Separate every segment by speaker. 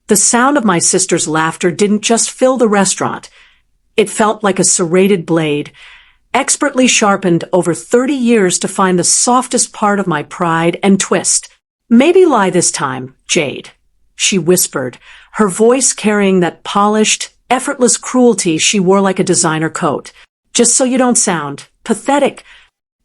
Speaker 1: The sound of my sister's laughter didn't just fill the restaurant. It felt like a serrated blade, expertly sharpened over 30 years to find the softest part of my pride and twist. "Maybe lie this time, Jade," she whispered, her voice carrying that polished, effortless cruelty she wore like a designer coat. "Just so you don't sound pathetic."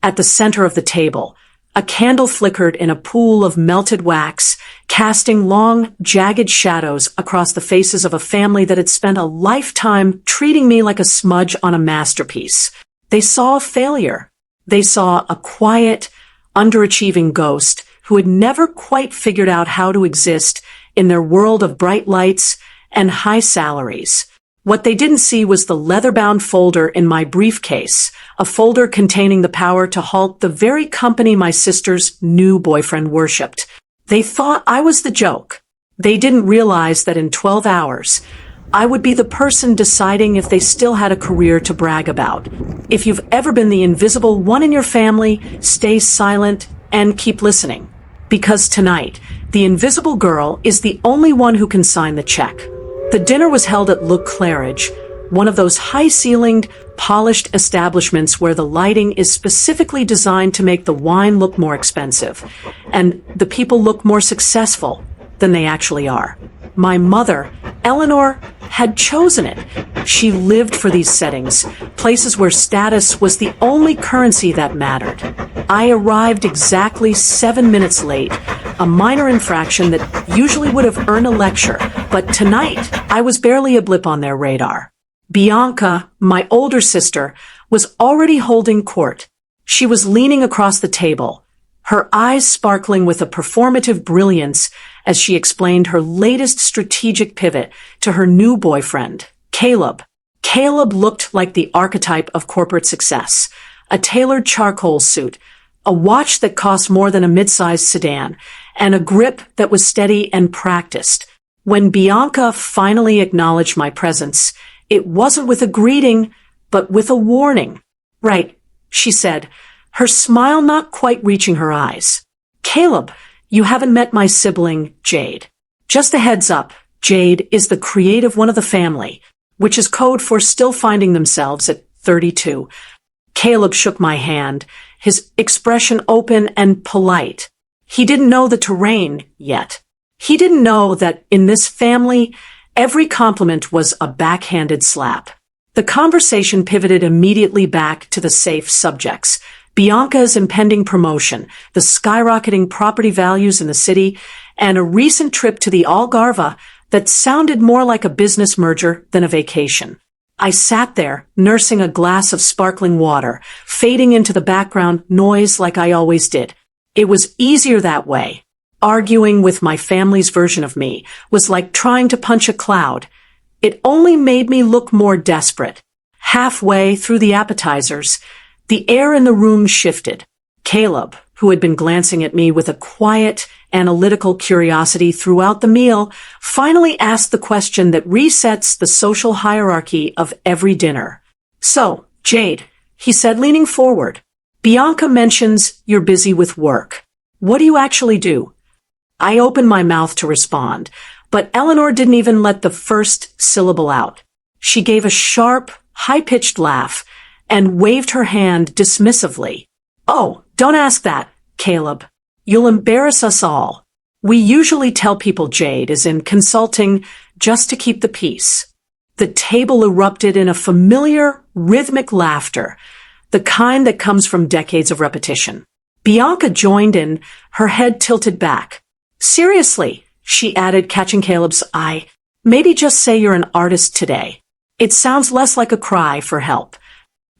Speaker 1: At the center of the table, a candle flickered in a pool of melted wax, casting long, jagged shadows across the faces of a family that had spent a lifetime treating me like a smudge on a masterpiece. They saw a failure. They saw a quiet, underachieving ghost who had never quite figured out how to exist in their world of bright lights and high salaries. What they didn't see was the leather-bound folder in my briefcase, a folder containing the power to halt the very company my sister's new boyfriend worshipped. They thought I was the joke. They didn't realize that in 12 hours, I would be the person deciding if they still had a career to brag about. If you've ever been the invisible one in your family, stay silent and keep listening. Because tonight, the invisible girl is the only one who can sign the check. The dinner was held at Le Claridge, one of those high-ceilinged, polished establishments where the lighting is specifically designed to make the wine look more expensive, and the people look more successful than they actually are. My mother, Eleanor, had chosen it. She lived for these settings, places where status was the only currency that mattered. I arrived exactly 7 minutes late, a minor infraction that usually would have earned a lecture, but tonight I was barely a blip on their radar. Bianca, my older sister, was already holding court. She was leaning across the table, her eyes sparkling with a performative brilliance as she explained her latest strategic pivot to her new boyfriend, Caleb. Caleb looked like the archetype of corporate success, a tailored charcoal suit, a watch that cost more than a mid-sized sedan, and a grip that was steady and practiced. When Bianca finally acknowledged my presence, it wasn't with a greeting, but with a warning. "Right," she said, her smile not quite reaching her eyes. "Caleb, you haven't met my sibling, Jade. Just a heads up, Jade is the creative one of the family, which is code for still finding themselves at 32. Caleb shook my hand, his expression open and polite. He didn't know the terrain yet. He didn't know that in this family, every compliment was a backhanded slap. The conversation pivoted immediately back to the safe subjects. Bianca's impending promotion, the skyrocketing property values in the city, and a recent trip to the Algarve that sounded more like a business merger than a vacation. I sat there, nursing a glass of sparkling water, fading into the background noise like I always did. It was easier that way. Arguing with my family's version of me was like trying to punch a cloud. It only made me look more desperate. Halfway through the appetizers, the air in the room shifted. Caleb, who had been glancing at me with a quiet, analytical curiosity throughout the meal, finally asked the question that resets the social hierarchy of every dinner. "So, Jade," he said, leaning forward, "Bianca mentions you're busy with work. What do you actually do?" I opened my mouth to respond, but Eleanor didn't even let the first syllable out. She gave a sharp, high-pitched laugh and waved her hand dismissively. "Oh, don't ask that, Caleb. You'll embarrass us all. We usually tell people Jade is in consulting just to keep the peace." The table erupted in a familiar, rhythmic laughter, the kind that comes from decades of repetition. Bianca joined in, her head tilted back. "Seriously," she added, catching Caleb's eye, "maybe just say you're an artist today. It sounds less like a cry for help."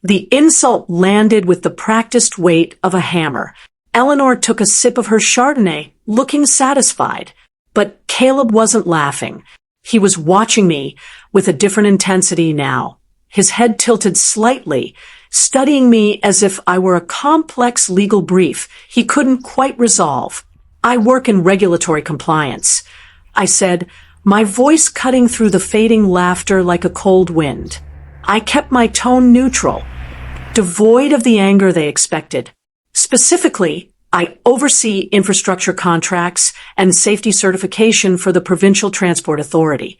Speaker 1: The insult landed with the practiced weight of a hammer. Eleanor took a sip of her Chardonnay, looking satisfied. But Caleb wasn't laughing. He was watching me with a different intensity now, his head tilted slightly, studying me as if I were a complex legal brief he couldn't quite resolve. "I work in regulatory compliance," I said, my voice cutting through the fading laughter like a cold wind. I kept my tone neutral, devoid of the anger they expected. "Specifically, I oversee infrastructure contracts and safety certification for the Provincial Transport Authority.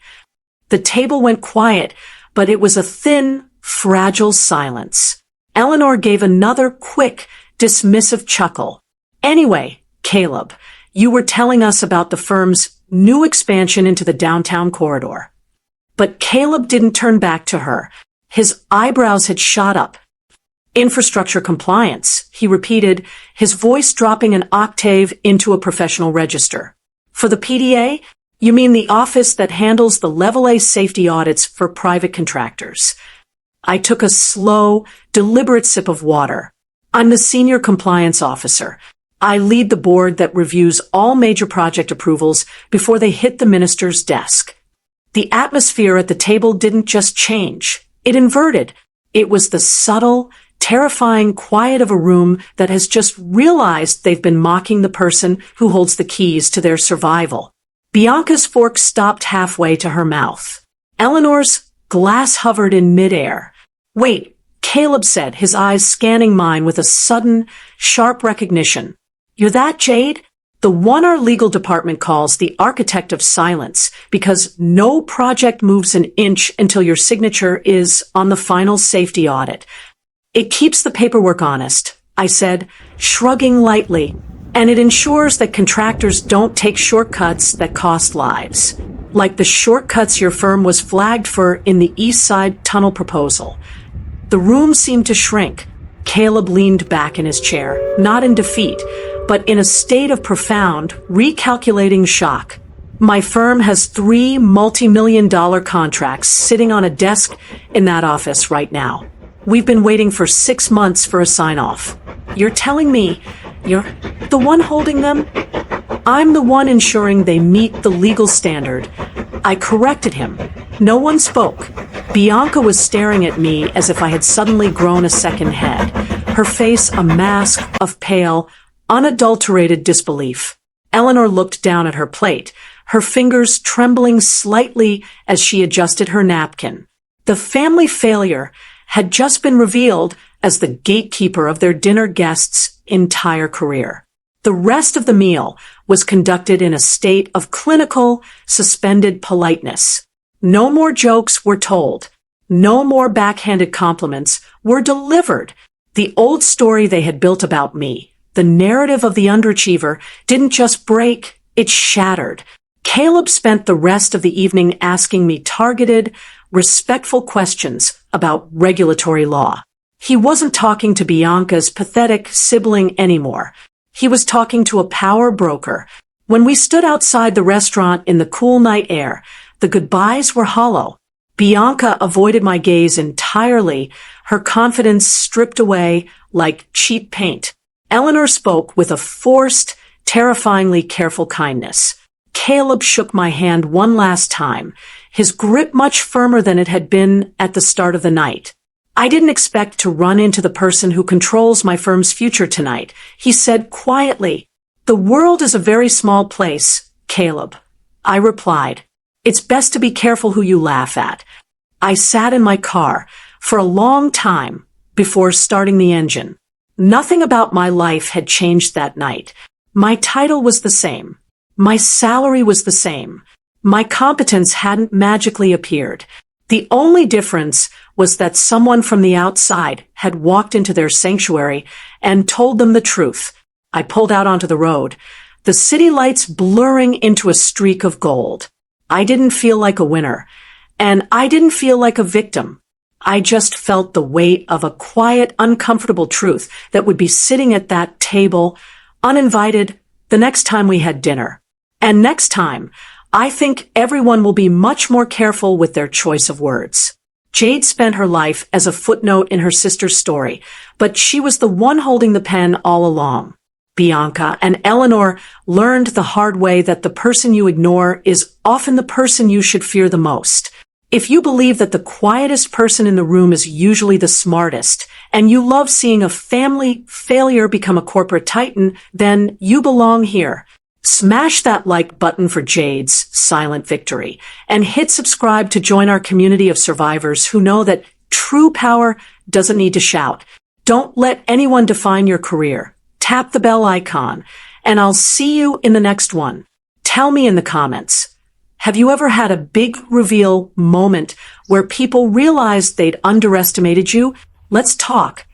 Speaker 1: The table went quiet, but it was a thin, fragile silence. Eleanor gave another quick, dismissive chuckle. Anyway, Caleb, you were telling us about the firm's new expansion into the downtown corridor. But Caleb didn't turn back to her. His eyebrows had shot up. Infrastructure compliance, he repeated, his voice dropping an octave into a professional register. For the PDA? You mean the office that handles the Level A safety audits for private contractors? I took a slow, deliberate sip of water. I'm the senior compliance officer. I lead the board that reviews all major project approvals before they hit the minister's desk. The atmosphere at the table didn't just change. It inverted. It was the subtle, terrifying quiet of a room that has just realized they've been mocking the person who holds the keys to their survival. Bianca's fork stopped halfway to her mouth. Eleanor's glass hovered in midair. Wait, Caleb said, his eyes scanning mine with a sudden, sharp recognition. You're that Jade? The one our legal department calls the architect of silence, because no project moves an inch until your signature is on the final safety audit. It keeps the paperwork honest, I said, shrugging lightly, and it ensures that contractors don't take shortcuts that cost lives. Like the shortcuts your firm was flagged for in the East Side Tunnel proposal. The room seemed to shrink. Caleb leaned back in his chair, not in defeat, but in a state of profound, recalculating shock. My firm has 3 multi-million-dollar contracts sitting on a desk in that office right now. We've been waiting for 6 months for a sign-off. You're telling me you're the one holding them? I'm the one ensuring they meet the legal standard. I corrected him. No one spoke. Bianca was staring at me as if I had suddenly grown a second head, her face a mask of pale, unadulterated disbelief. Eleanor looked down at her plate, her fingers trembling slightly as she adjusted her napkin. The family failure had just been revealed as the gatekeeper of their dinner guests' entire career. The rest of the meal was conducted in a state of clinical, suspended politeness. No more jokes were told. No more backhanded compliments were delivered. The old story they had built about me, the narrative of the underachiever, didn't just break, it shattered. Caleb spent the rest of the evening asking me targeted, respectful questions about regulatory law. He wasn't talking to Bianca's pathetic sibling anymore. He was talking to a power broker. When we stood outside the restaurant in the cool night air, the goodbyes were hollow. Bianca avoided my gaze entirely, her confidence stripped away like cheap paint. Eleanor spoke with a forced, terrifyingly careful kindness. Caleb shook my hand one last time, his grip much firmer than it had been at the start of the night. I didn't expect to run into the person who controls my firm's future tonight, he said quietly. The world is a very small place, Caleb. I replied. It's best to be careful who you laugh at. I sat in my car for a long time before starting the engine. Nothing about my life had changed that night. My title was the same. My salary was the same. My competence hadn't magically appeared. The only difference was that someone from the outside had walked into their sanctuary and told them the truth. I pulled out onto the road, the city lights blurring into a streak of gold. I didn't feel like a winner, and I didn't feel like a victim. I just felt the weight of a quiet, uncomfortable truth that would be sitting at that table, uninvited, the next time we had dinner. And next time, I think everyone will be much more careful with their choice of words. Jade spent her life as a footnote in her sister's story, but she was the one holding the pen all along. Bianca and Eleanor learned the hard way that the person you ignore is often the person you should fear the most. If you believe that the quietest person in the room is usually the smartest, and you love seeing a family failure become a corporate titan, then you belong here. Smash that like button for Jade's silent victory, and hit subscribe to join our community of survivors who know that true power doesn't need to shout. Don't let anyone define your career, tap the bell icon, and I'll see you in the next one. Tell me in the comments, have you ever had a big reveal moment where people realized they'd underestimated you? Let's talk.